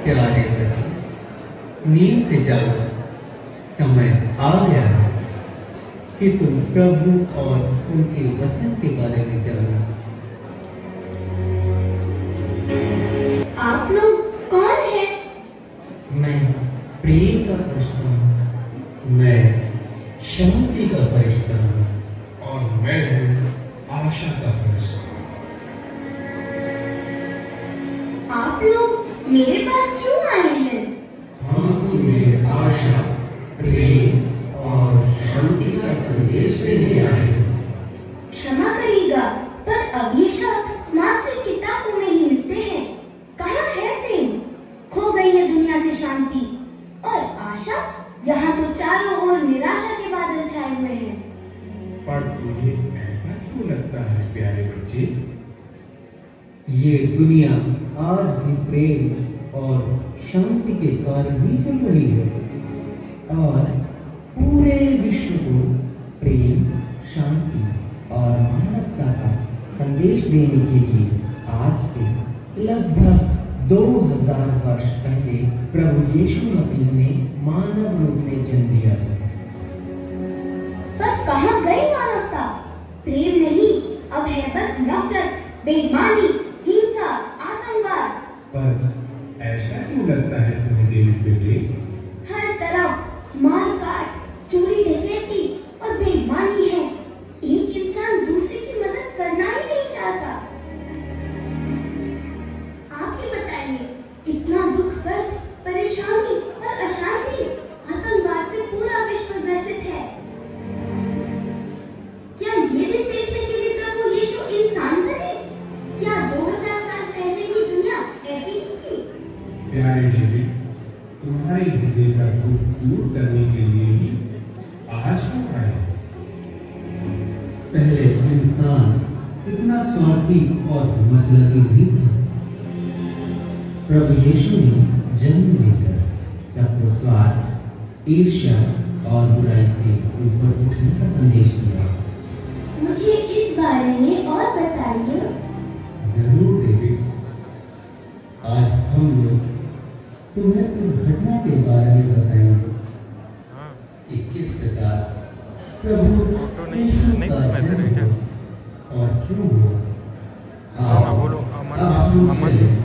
प्यारे बच्चे, नींद से जागो, समय आ गया है कि तुम प्रभु और उनके वचन के बारे में जानो। आप लोग कौन हैं? मैं प्रेम का फरिश्ता हूँ, मैं शांति का फरिश्ता हूँ, और मैं हूँ आशा का फरिश्ता। आप लोग मेरे पास क्यों आए हैं? हम तुम्हें आशा, प्रेम और शांति का संदेश देने आए हैं। क्षमा करिएगा, पर अब ये शब्द मात्र किताबों में ही मिलते हैं। कहाँ है प्रेम? खो गई है दुनिया से शांति और आशा। यहाँ तो चारों ओर निराशा के बादल छाए हुए हैं। पर तुम्हें ऐसा क्यों लगता है प्यारे बच्चे? ये दुनिया आज भी प्रेम और शांति के कारण ही चल रही है, और पूरे विश्व को प्रेम, शांति और मानवता का संदेश देने के लिए आज से लगभग 2000 वर्ष पहले प्रभु यीशु मसीह ने मानव रूप में जन्म लिया था। पर कहाँ गई मानवता? प्रेम नहीं, अब है बस नफरत, बेईमानी, हिंसा, आतंकवाद। पर ऐसा क्यों लगता है तुम्हें डेविड बेटे? हर तरफ मार काट, चोरी डकैती और बेईमानी है। एक इंसान दूसरे की मदद करना ही नहीं चाहता। आप ही बताइए, इतना दुख, दर्द, परेशानी और अशांति, आतंकवाद से पूरा विश्व ग्रसित है। क्या ये दिन देखने के लिए प्रभु यीशु इंसान बने? क्या 2000 साल पहले की दुनिया ऐसी ही थी? प्यारे डेविड, तुम्हारे हृदय का दुख दूर करने के लिए ही आज हम आए हैं। पहले इंसान इतना स्वार्थी और मतलबी नहीं था। प्रभु यीशु ने जन्म लेकर तब तो स्वार्थ, ईर्ष्या और बुराई से ऊपर उठने का संदेश दिया। मुझे इस बारे में और बताइए। जरूर डेविड, आज हम लोग तुम्हें उस घटना के बारे में बताएंगे कि किस प्रकार प्रभु यीशु का जन्म हुआ और क्यों हुआ। बोलो, अमन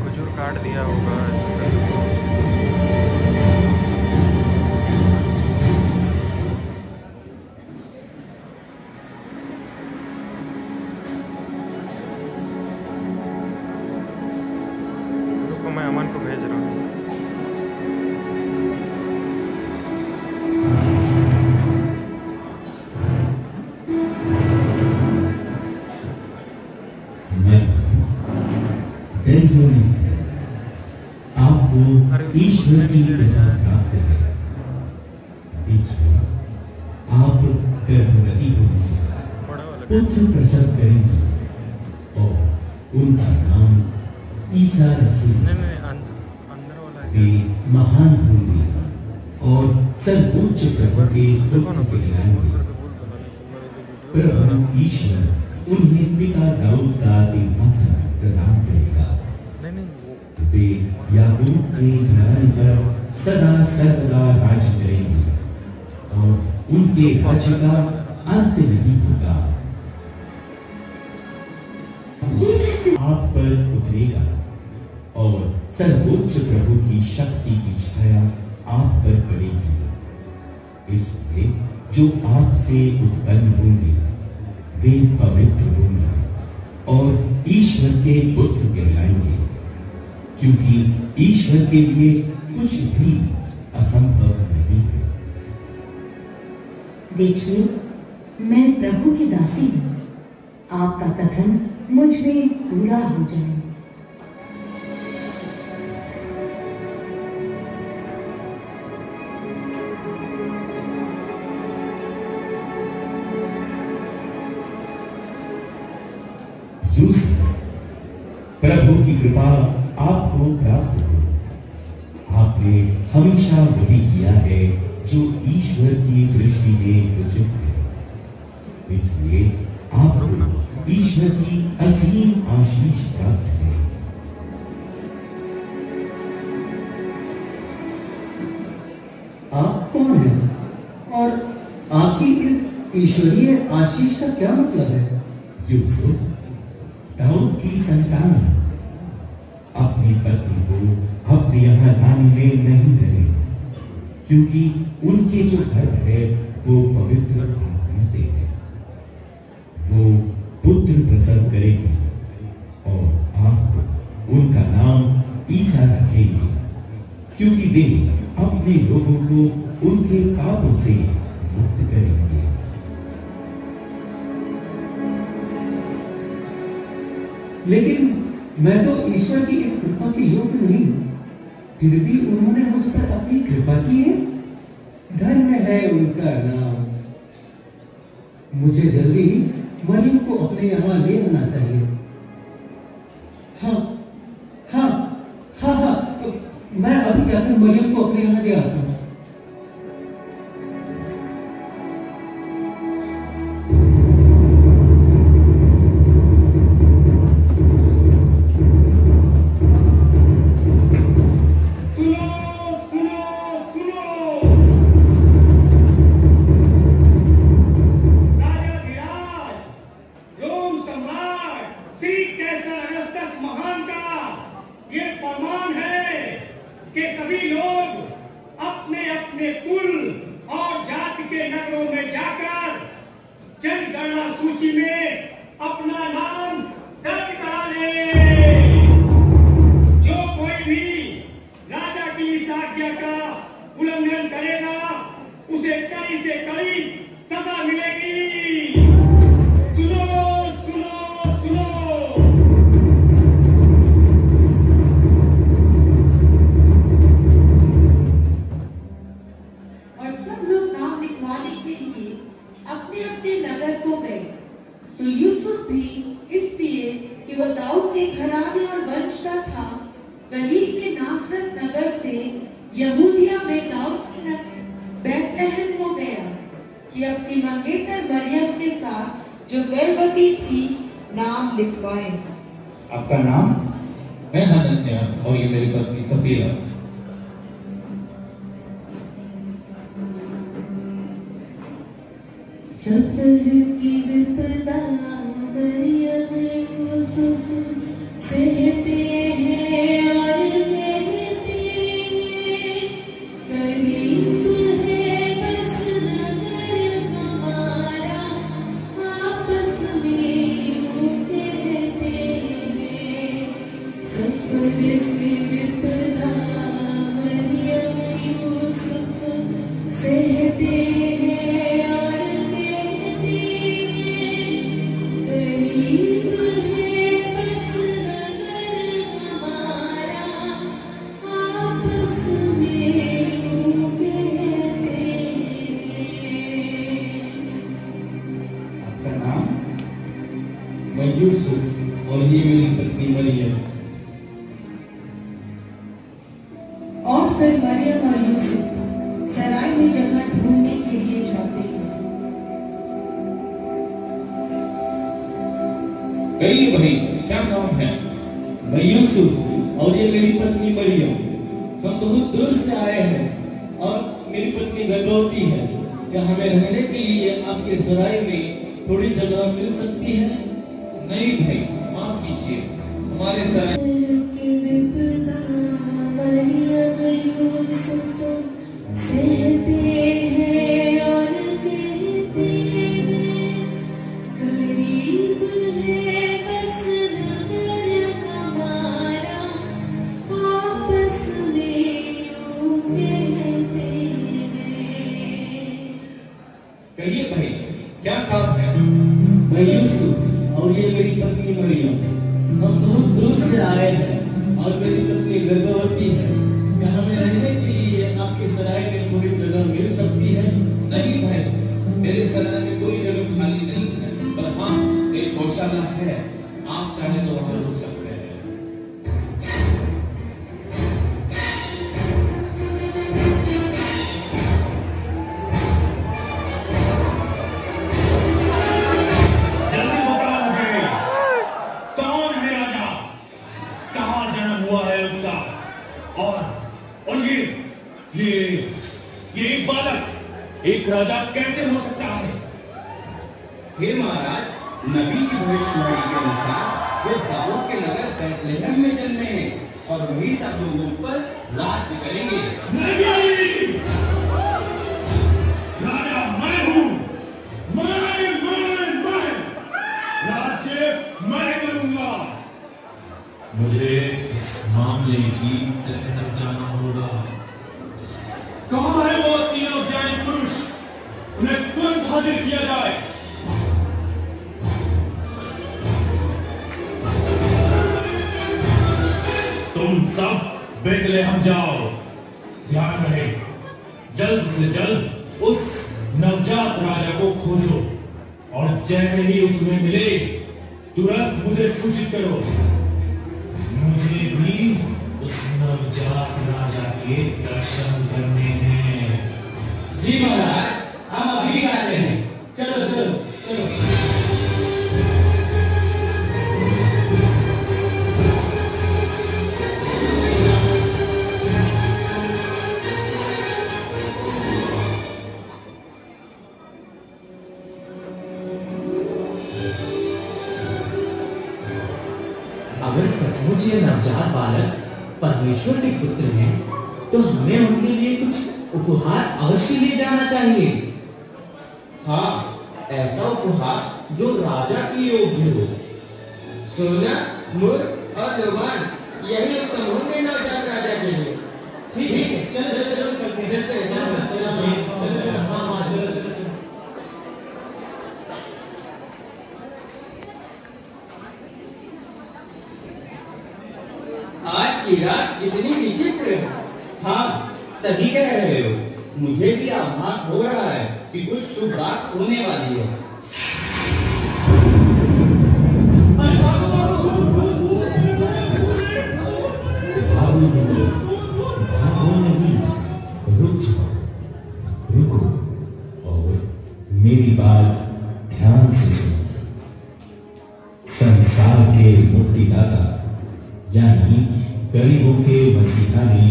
खजूर काट दिया होगा। रुको, मैं अमन को भेज रहा हूँ। आपको ईश्वर की कृपा प्राप्त है। देखिए, आप गर्भवती होंगी, पुत्र प्रसव करेंगी और उनका नाम ईसा रखेंगे। वे महान होंगे और सर्वोच्च प्रभु के पुत्र कहलाएंगे। प्रभु ईश्वर उन्हें पिता दाऊद का सिंहासन प्रदान करेगा। वे याकूब के घराने पर सदा सर्वदा राज करेंगे और उनके राज्य का अंत नहीं होगा। आप पर उतरेगा और सर्वोच्च प्रभु की शक्ति की छाया आप पर पड़ेगी। इसलिए जो आपसे उत्पन्न होंगे वे पवित्र होंगे और ईश्वर के पुत्र कहलाएंगे, क्योंकि ईश्वर के लिए कुछ भी असंभव नहीं है। देखिए, मैं प्रभु की दासी हूँ, आपका कथन मुझ में पूरा हो जाए। यूसुफ, प्रभु की कृपा आपको प्राप्त हो। आपने हमेशा वही किया है जो ईश्वर की दृष्टि में उचित है, इसलिए आपको ईश्वर की असीम आशीष प्राप्त है। आप कौन हैं और आपकी इस ईश्वरीय आशीष का क्या मतलब है? यूसुफ, दाऊद की संतान, अपनी पत्नी को अपने यहाँ लाने में नहीं डरे, क्योंकि उनके जो गर्भ है वो पवित्र आत्मा से है। वो पुत्र प्रसव करेगी और आप उनका नाम ईसा रखेंगे, क्योंकि वे अपने लोगों को उनके पापों से मुक्त करेंगे। लेकिन मैं तो ईश्वर की इस कृपा के योग्य नहीं हूं, फिर भी उन्होंने मुझ पर अपनी कृपा की है। धन्य है उनका नाम। मुझे जल्दी ही मरियम को अपने यहाँ ले आना चाहिए। हाँ हाँ हाँ हाँ, मैं अभी जाकर मरियम को अपने यहाँ ले आता हूँ। आपका नाम? मैं हनन्या और ये मेरी पत्नी सफीरा। सफर की विपदा मरियम यूसुफ सहते हैं और कहते हैं, करीब है बस नगर हमारा, आपस में यूं कहते हैं। सफर की विपदा मरियम यूसुफ सहते हैं और कहते हैं, करीब है बस नगर हमारा, आपस में यूं कहते हैं। आपका नाम? मैं यूसुफ और ये मेरी पत्नी मरियम। और फिर मरियम और यूसुफ सराय में जगह ढूंढने के लिए जाते हैं। कहिए भाई, क्या नाम है? मैं यूसुफ और ये मेरी पत्नी मरियम। हम बहुत दूर से आए हैं और मेरी पत्नी गर्भवती है। क्या हमें रहने के लिए आपके सराय में थोड़ी जगह मिल सकती है? नहीं भाई, माफ कीजिए, हमारे सराय की विपदा मरियम यूसुफ सहते हैं और कहते हैं, करीब है बस नगर हमारा, आपस में यूं कहते कहिए भाई, क्या काम है? मैं यूसुफ और ये मेरी पत्नी मरियम, हम बहुत दूर से आए हैं और मेरी पत्नी गर्भवती है। क्या हमें रहने के लिए आपके सराय में थोड़ी जगह मिल सकती है? नहीं भाई, मेरे सराय में कोई जगह खाली नहीं है, पर हाँ एक गौशाला है, आप चाहे तो वहां रुक सकते हैं। जल्दी बताओ मुझे, कौन है राजा? कहाँ जन्म हुआ है उसका? और ये एक बालक एक राजा कैसे हो सकता है? हे महाराज, नबी की भविष्यवाणी के अनुसार वे दाऊद के नगर बैतलहम में जन्मे हैं और वही सब लोगों पर राज्य करेंगे। नहीं! राजा मैं हूँ, मैं राज्य मैं करूंगा। मुझे इस मामले की तह तक जाना होगा। कहाँ है वो तीनों ज्ञानी पुरुष? उन्हें तुरंत हाजिर किया जाए। तुम सब बैतलहम जाओ। ध्यान रहे, जल्द से जल्द उस नवजात राजा को खोजो और जैसे ही वो तुम्हें मिले तुरंत मुझे सूचित करो। मुझे भी उस नवजात राजा के दर्शन करने हैं। जी महाराज, हम अभी आते हैं। चलो चलो चलो। अगर सचमुच ये नवजात बालक परमेश्वर के पुत्र हैं, तो हमें उनके लिए कुछ उपहार अवश्य ले जाना चाहिए। हाँ, ऐसा उपहार जो राजा की योग्य हो। सोना, मुर और लोबान, यही उत्तम होंगे नवजात राजा के लिए। ठीक है, चलो चलो चलो चलते हैं, चलते हैं, चलो चलो चलो, हाँ हाँ चलो चलो चलो। आज की रात कितनी विचित्र है। हाँ, सही कह रहे हो। मुझे भी आभास हो रहा है कि कुछ शुभ बात होने वाली है। भागो नहीं, भागो नहीं, रुक जाओ, रुको और मेरी बात ध्यान से सुनो। संसार के मुक्तिदाता यानी गरीबों के मसीहा ने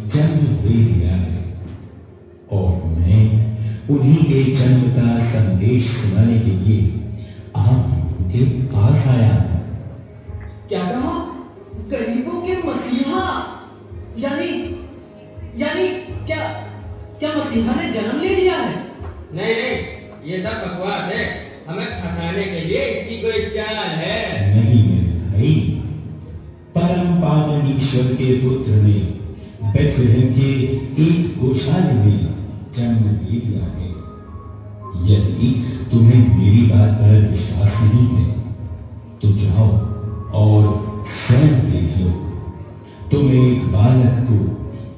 जन्म दे दिया है और मैं उन्हीं के जन्म का संदेश सुनाने के लिए आप लोगों के पास आया हूं। क्या कहा? गरीबों के मसीहा? यानी यानी क्या क्या मसीहा ने जन्म ले लिया है? नहीं नहीं, ये सब बकवास है। हमें फंसाने के लिए इसकी कोई चाल है। नहीं मेरे भाई, परम पावन ईश्वर के पुत्र ने बैतलहम के एक गौशाला में जन्म दे दिया है। यदि तुम्हें मेरी बात पर विश्वास नहीं है तो जाओ और स्वयं देख लो। तुम एक बालक को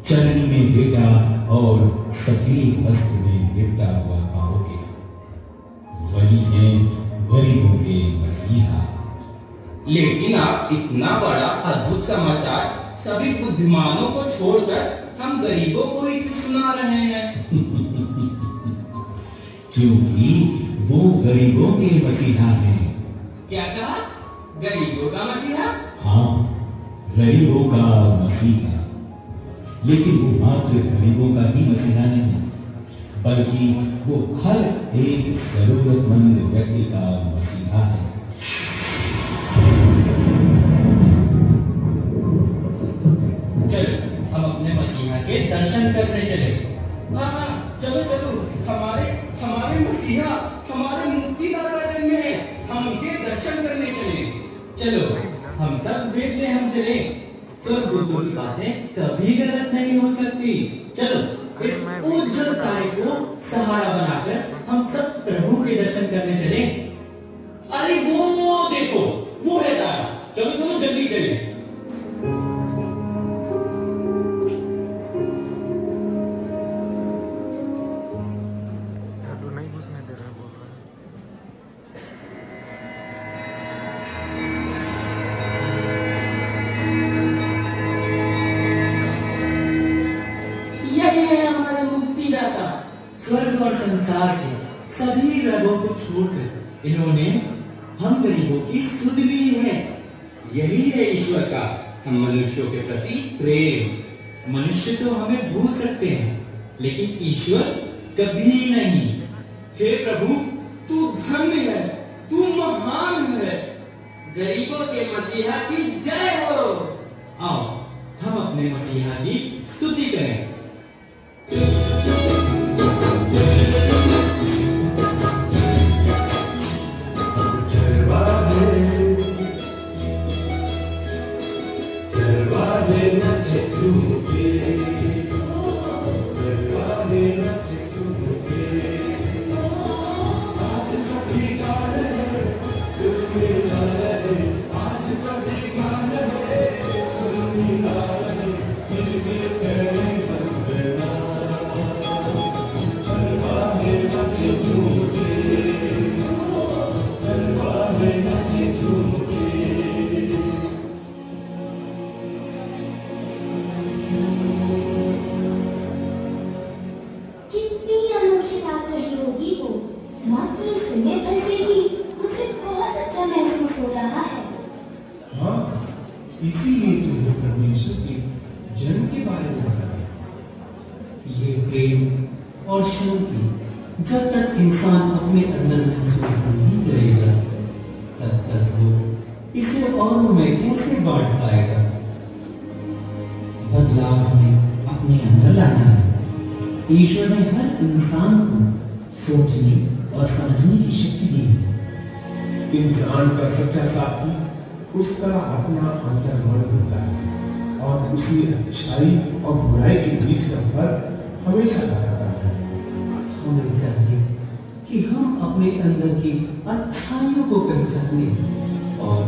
चलनी में लेटा और सफेद वस्त्र में लिपटा हुआ पाओगे। वही है गरीबों के मसीहा। लेकिन आप इतना बड़ा अद्भुत समाचार सभी बुद्धिमानों को छोड़कर हम गरीबों को ही क्यों सुना रहे हैं? क्योंकि वो गरीबों के मसीहा हैं। क्या कहा? गरीबों का मसीहा? हाँ, गरीबों का मसीहा। लेकिन वो मात्र गरीबों का ही मसीहा नहीं, बल्कि वो हर एक जरूरतमंद व्यक्ति का मसीहा है। चलो हम अपने मसीहा के दर्शन करने चले। हाँ, चलो चलो, हमारे मसीहा, हमारे मुक्तिदाता जन्मे हैं, हम उनके दर्शन करने चले। चलो हम सब बैतलहम चले। स्वर्गदूतों की बातें कभी गलत नहीं हो सकती। चलो इस उज्जवल तारे को सहारा बनाकर हम सब प्रभु के दर्शन करने चले। अरे वो देखो, वो है तारा। चलो चलो जल्दी चले। नहीं घुसने दे रहा, बोल रहा है। यही है हमारे मुक्तिदाता। स्वर्ग और संसार के सभी वैभव को छोड़कर इन्होंने हम गरीबों की सुध ली है। यही है ईश्वर का हम मनुष्यों के प्रति प्रेम। मनुष्य तो हमें भूल सकते हैं, लेकिन ईश्वर कभी नहीं। हे प्रभु, तू धन्य है, तू महान है। गरीबों के मसीहा की जय हो। आओ हम अपने मसीहा की स्तुति करें। मात्र सुनने भर से ही मुझे बहुत अच्छा महसूस हो रहा है। हाँ, इसीलिए तुम्हें परमेश्वर के जन्म के बारे में बताया। ये प्रेम और शांति जब तक इंसान अपने अंदर महसूस नहीं करेगा, तब तक वो इसे औरों में कैसे बांट पाएगा। बदलाव हमें अपने अंदर लाना है। ईश्वर ने हर इंसान को सोचने और समझने की शक्ति दी है। इंसान का सच्चा साथी उसका अपना अंतर्मन होता है और उसी अच्छाई और बुराई के बीच का फर्क हमेशा बताता है। हमें चाहिए कि हम अपने अंदर की अच्छाइयों को पहचाने और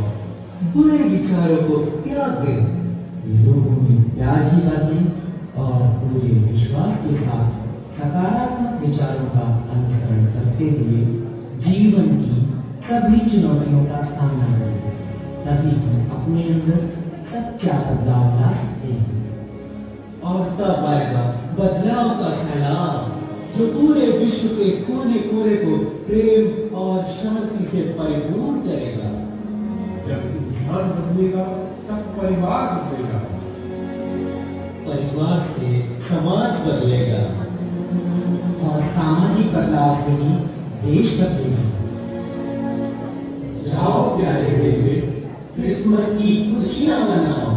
बुरे विचारों को त्याग दें। लोगों में प्यार की बातें और पूरे विश्वास के साथ सकारात्मक विचारों का अनुसरण करते हुए जीवन की सभी चुनौतियों का सामना करें, तभी हम अपने अंदर सच्चा बदलाव ला सकते हैं। और तब आएगा बदलाव का सैलाब जो पूरे विश्व के कोने कोने को प्रेम और शांति से परिपूर्ण करेगा। जब इंसान बदलेगा तब परिवार बदलेगा, परिवार से समाज बदलेगा और सामाजिक बदलाव से ही देश बदलेगा। जाओ प्यारे बेटे, क्रिसमस की खुशियां मनाओ।